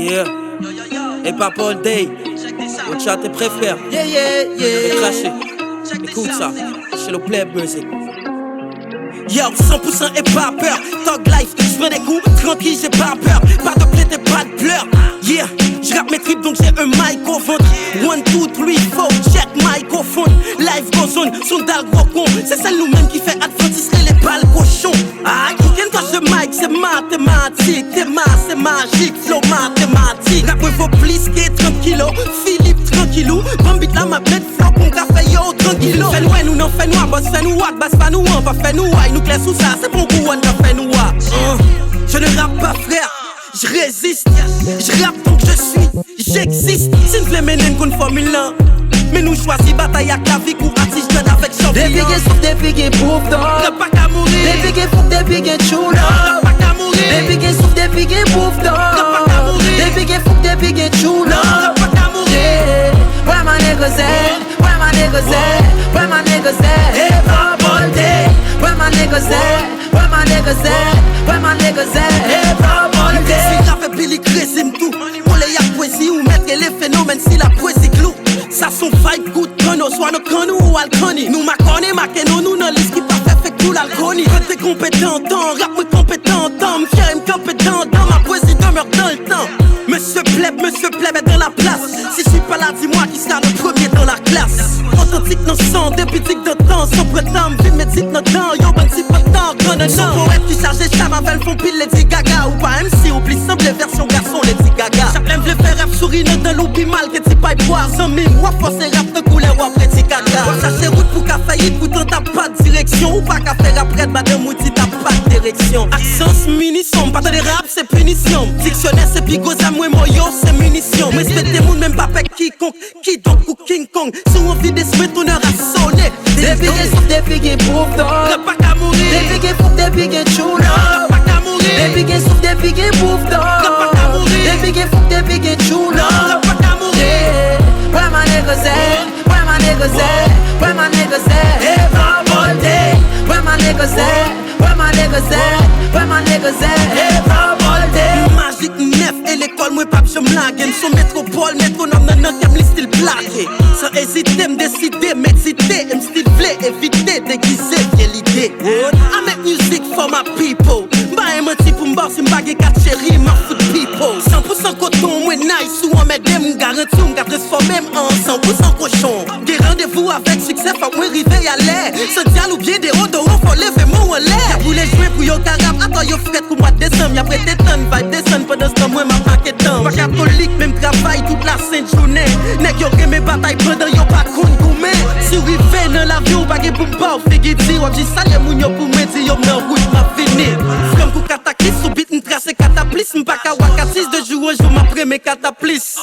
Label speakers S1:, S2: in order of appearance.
S1: Yeah. Et Papa All Day. Au chat tes préfères.
S2: Yeah, yeah, yeah.
S1: Craché. Écoute ça. Chez le Pleb Music. Yo, 100% et pas peur. Talk life, j'prends des coups, tranquille, j'ai pas peur. Pas de plainte et pas de pleurs. Yeah, j'rappe mes tripes donc j'ai un mic au ventre. 1, 2, 3, 4, check microphone. Life goes on, son d'algocon. C'est celle nous-mêmes qui fait adventister les balles cochons. Ah, qui qu'elle touche le mic, c'est mathématique. C'est magique, flow mathématique. Rap vaut plus que 30 kilos. Philippe tranquillou. Bambit la ma bête flow, qu'on café yo tranquillo. Fais nous, nous n'en fait nous, boss fait nous, basse pas nous, on va faire nous, nous clair sous ça, c'est bon coup, on a fait nous. Je ne rappe pas frère, je résiste. Je rappe donc je suis, j'existe. Si nous mener une formule là, mais nous choisis bataille à clavic ou artiste avec champion.
S2: Des piquets souffle, des piquets pouf d'or.
S1: Ne pas qu'à mourir.
S2: Des piquets fouques, des piquets chou
S1: Ne pas qu'à mourir.
S2: Des piquets souffle, des piquets pouf d'or.
S1: Ne pas qu'à mourir.
S2: Des piquets fouques, des piquets chou
S1: Ne pas qu'à mourir.
S2: Where my niggas at? Where my niggas at? Where my niggas at?
S1: Hip hop all day.
S2: Where my niggas at? Where my niggas at? Where my niggas at?
S1: Hip hop all day. Si j'avais Billy Crésim tout, pour les y'a poésie ou mettre les phénomènes si la poésie clou. Ça son fight good cono, soit nos conu ou alconi. Nous ma connaît, ma keno, nous n'en liste qui pas fait tout l'alconi. Quand t'es compétent, rap moi compétent, m'fier compétent, dans ma poésie demeure dans le temps. Monsieur Pleb est dans la place. Si je suis pas là, dis-moi qui sera le premier dans la classe. Authentique dans sang, depuis tic de temps, sans prétendre, vie médite notre temps, yo bon si pas de temps, gonna know. Poète qui charge les chams, avec font pile Lady Gaga. Ou pas MC, oublie simple les versions garçon, Lady Gaga. Chaplin v'le faire rap sourire dans l'oubli mal, que t'y pas boire, sans mime. Ou forcer rap de couleur, ou après t'y gaga. Ou chercher route pour qu'a failli, pourtant t'as pas de direction. Ou pas qu'à faire après de madame ou t'as pas de direction. Accent, munition, pas de rap, c'est punition. Dictionnaire, c'est pigo, moi moyo, c'est munitions. Mais c'est des mouns, même pas avec quiconque. Qui donc ou King Kong. Si on vit des semaines, ton heure a sonné.
S2: Des piquets souffle, des piquets pouf d'or.
S1: Ne pas qu'à mourir.
S2: Des piquets fouques, des piquets chou
S1: Ne pas qu'à mourir.
S2: Des piquets souffle, des piquets pouf d'or.
S1: Ne pas qu'à mourir.
S2: Des piquets fouques, des piquets chou
S1: Ne pas qu'à mourir.
S2: Where my niggas at? Where my niggas at? Where my niggas at?
S1: Hip hop all day.
S2: Where my niggas at? Where my niggas at? Where my niggas at?
S1: Hip hop all day. Magique neuf et l'école, moi pas j'aime la game. Son métropole, métronome, non, qu'aime les styles plaqués. Sans hésiter, m'décider, m'exciter, m'style v'lé, éviter, déguiser, quelle idée. I make music for my people. Bah, un petit pour m'bosser, m'baguer 4 chéris, my food people. 100% coton, moi nice, ou on met des m'garantis, m'ga transformer en 100% cochon. Des rendez-vous avec succès, faut moi river à l'air. Sans dialogue ou bien des odos, faut lever mon en l'air. Y'a voulu jouer pour yo carab, attends yo fret pour moi décembre. Y'a prêté tant, vibe descendre pendant ce temps, moi m'a paquet temps. Pas catholique, même travail toute la sainte journée. Nèg yo que mes batailles pendant yo pas compte gourmet. Si oui fait dans l'avion, pas que pour m'pas ou fait guidi. Ou j'y salé moun yo pour me dire yo m'en route m'a fini. Comme pour cataclysme, sous bit m'trace cataplisme. Pas qu'à wakatis de jour en jour m'après mes cataplismes.